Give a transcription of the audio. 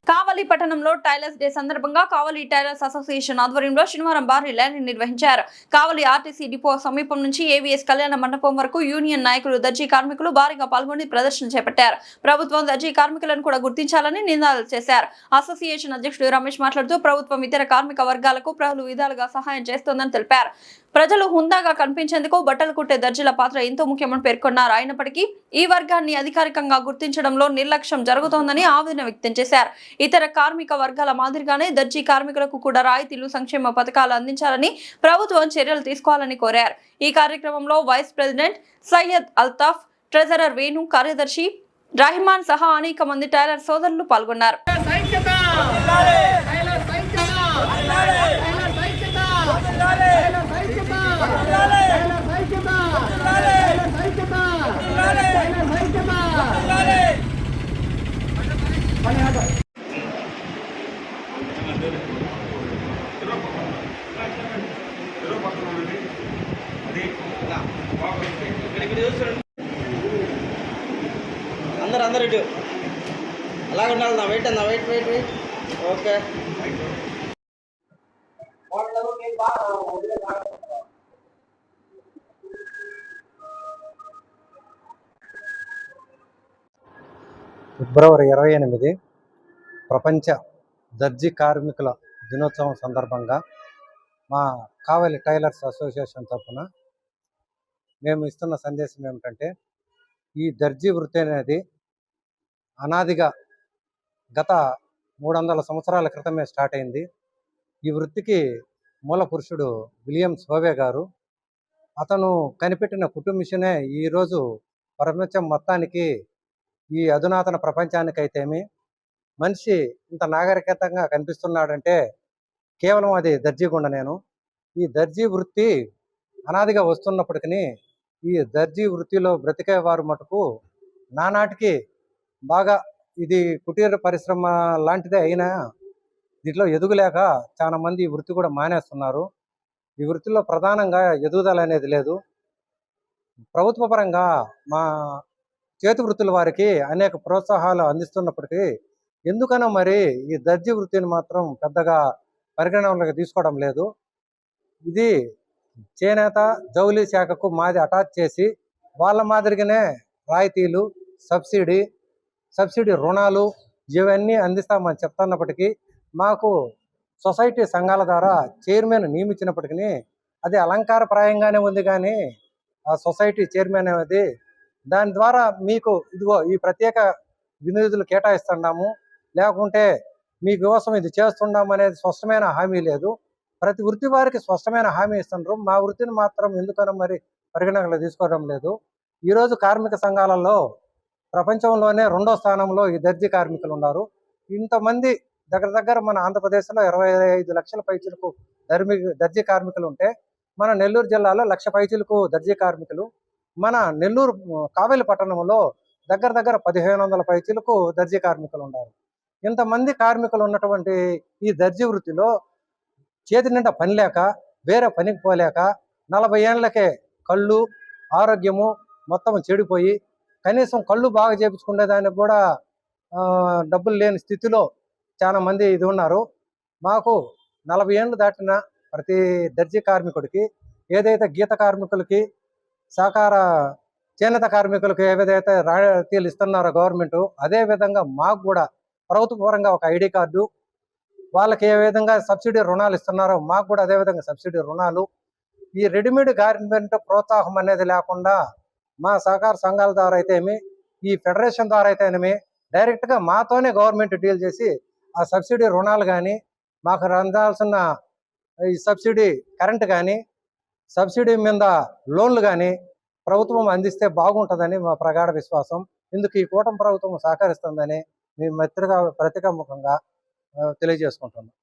కావలి పట్టణంలో tailors day సందర్భంగా కావలి tailors association ఆధ్వర్యంలో శనివారం భారీ ర్యాలీ నిర్వహించారు. కావలి ఆర్టీసీ డిపో సమీపం నుంచి ఏవీఎస్ కళ్యాణ మండపం వరకు యూనియన్ నాయకులు, దర్జీ కార్మికులు భారీగా పాల్గొని ప్రదర్శన చేపట్టారు. ప్రభుత్వం దర్జీ కార్మికులను కూడా గుర్తించాలని నినాదాలు చేశారు. అసోసియేషన్ అధ్యక్షుడు రమేష్ మాట్లాడుతూ ప్రభుత్వం ఇతర కార్మిక వర్గాలకు పలు విధాలుగా సహాయం చేస్తోందని తెలిపారు. ప్రజలు హుందాగా కనిపించేందుకు బట్టలు కుట్టే దర్జీల పాత్ర ఎంతో ముఖ్యమని పేర్కొన్నారు. అయినప్పటికీ ఈ వర్గాన్ని అధికారికంగా గుర్తించడంలో నిర్లక్ష్యం జరుగుతోందని ఆవేదన వ్యక్తం చేశారు. ఇతర కార్మిక వర్గాల మాదిరిగానే దర్జీ కార్మికులకు కూడా రాయితీలు, సంక్షేమ పథకాలు అందించాలని ప్రభుత్వం చర్యలు తీసుకోవాలని కోరారు. ఈ కార్యక్రమంలో vice president Syed Altaf, treasurer Venu, కార్యదర్శి రహిమాన్ సహా అనేక మంది టైలర్ సోదరులు పాల్గొన్నారు. అందరూ ఇటు అలాగ ఉండాలి. నా వెయిట్ అన్న, వెయిట్ వెయిట్ వెయిట్. ఓకే. ఫిబ్రవరి 28 ప్రపంచ దర్జీ కార్మికుల దినోత్సవం సందర్భంగా మా కావలి టైలర్స్ అసోసియేషన్ తరఫున మేము ఇస్తున్న సందేశం ఏమిటంటే, ఈ దర్జీ వృత్తి అనేది అనాదిగా గత 300 సంవత్సరాల క్రితమే స్టార్ట్ అయింది. ఈ వృత్తికి మూల పురుషుడు విలియం సోవే గారు. అతను కనిపెట్టిన కుట్టు మిషనే ఈరోజు ప్రపంచం మొత్తానికి, ఈ అధునాతన ప్రపంచానికైతేమి మనిషి ఇంత నాగరికతంగా కనిపిస్తున్నాడంటే కేవలం అది దర్జీ గుండ. నేను ఈ దర్జీ వృత్తి అనాదిగా వస్తున్నప్పటికీ ఈ దర్జీ వృత్తిలో బ్రతికే వారు మటుకు నానాటికి బాగా ఇది కుటీర పరిశ్రమ లాంటిదే అయినా దీంట్లో ఎదుగులేక చాలా మంది ఈ వృత్తి కూడా మానేస్తున్నారు. ఈ వృత్తిలో ప్రధానంగా ఎదుగుదల అనేది లేదు. ప్రభుత్వ పరంగా మా చేతి వృత్తుల వారికి అనేక ప్రోత్సాహాలు అందిస్తున్నప్పటికీ ఎందుకనో మరి ఈ దర్జీ వృత్తిని మాత్రం పెద్దగా పరిగణనలోకి తీసుకోవడం లేదు. ఇది చేనేత జౌళి శాఖకు మాది అటాచ్ చేసి వాళ్ళ మాదిరిగానే రాయితీలు, సబ్సిడీ రుణాలు ఇవన్నీ అందిస్తామని చెప్తున్నప్పటికీ మాకు సొసైటీ సంఘాల ద్వారా చైర్మన్ నియమించినప్పటికీ అది అలంకారప్రాయంగానే ఉంది. కానీ ఆ సొసైటీ చైర్మన్ అనేది దాని ద్వారా మీకు ఇదిగో ఈ ప్రత్యేక వినియోగులు కేటాయిస్తున్నాము, లేకుంటే మీకోసం ఇది చేస్తున్నాము అనేది స్పష్టమైన హామీ లేదు. ప్రతి వృత్తి వారికి స్పష్టమైన హామీ ఇస్తున్నారు. మా వృత్తిని మాత్రం ఎందుకనో మరి పరిగణనలో తీసుకోవడం లేదు. ఈరోజు కార్మిక సంఘాలలో ప్రపంచంలోనే 2వ స్థానంలో ఈ దర్జీ కార్మికులు ఉన్నారు. ఇంతమంది దగ్గర మన ఆంధ్రప్రదేశ్లో 25 లక్షల పైచిలకు దర్జీ కార్మికులు ఉంటే, మన నెల్లూరు జిల్లాలో 1,00,000 పైచిలకు దర్జీ కార్మికులు, మన నెల్లూరు కావలి పట్టణంలో దగ్గర 1,500 పైచిలకు దర్జీ కార్మికులు ఉన్నారు. ఇంతమంది కార్మికులు ఉన్నటువంటి ఈ దర్జీ వృత్తిలో చేతి నిండా పని లేక, వేరే పనికి పోలేక 40 ఏళ్లకే కళ్ళు ఆరోగ్యము మొత్తం చెడిపోయి, కనీసం కళ్ళు బాగా చేపించుకునే దానికి కూడా డబ్బులు లేని స్థితిలో చాలా మంది ఇది ఉన్నారు. మాకు 40 ఏళ్ళు దాటిన ప్రతి దర్జీ కార్మికుడికి ఏదైతే గీత కార్మికులకి, సహకార చేనేత కార్మికులకు ఏదైతే రాయితీలు ఇస్తున్నారో గవర్నమెంట్, అదేవిధంగా మాకు కూడా ప్రభుత్వ పరంగా ఒక ఐడి కార్డు, వాళ్ళకి ఏ విధంగా సబ్సిడీ రుణాలు ఇస్తున్నారో మాకు కూడా అదేవిధంగా సబ్సిడీ రుణాలు. ఈ రెడీమేడ్ గార్మెంట్ ప్రోత్సాహం అనేది లేకుండా మా సహకార సంఘాల ద్వారా అయితేమి, ఈ ఫెడరేషన్ ద్వారా అయితేనేమి డైరెక్ట్గా మాతోనే గవర్నమెంట్ డీల్ చేసి ఆ సబ్సిడీ రుణాలు కానీ, మాకు అందాల్సిన ఈ సబ్సిడీ కరెంటు కానీ, సబ్సిడీ మీద లోన్లు కానీ ప్రభుత్వం అందిస్తే బాగుంటుందని మా ప్రగాఢ విశ్వాసం. ఇందుకు ఈ కూటమి ప్రభుత్వం సహకరిస్తుందని మేము ప్రతికాముఖంగా తెలియజేసుకుంటున్నాం.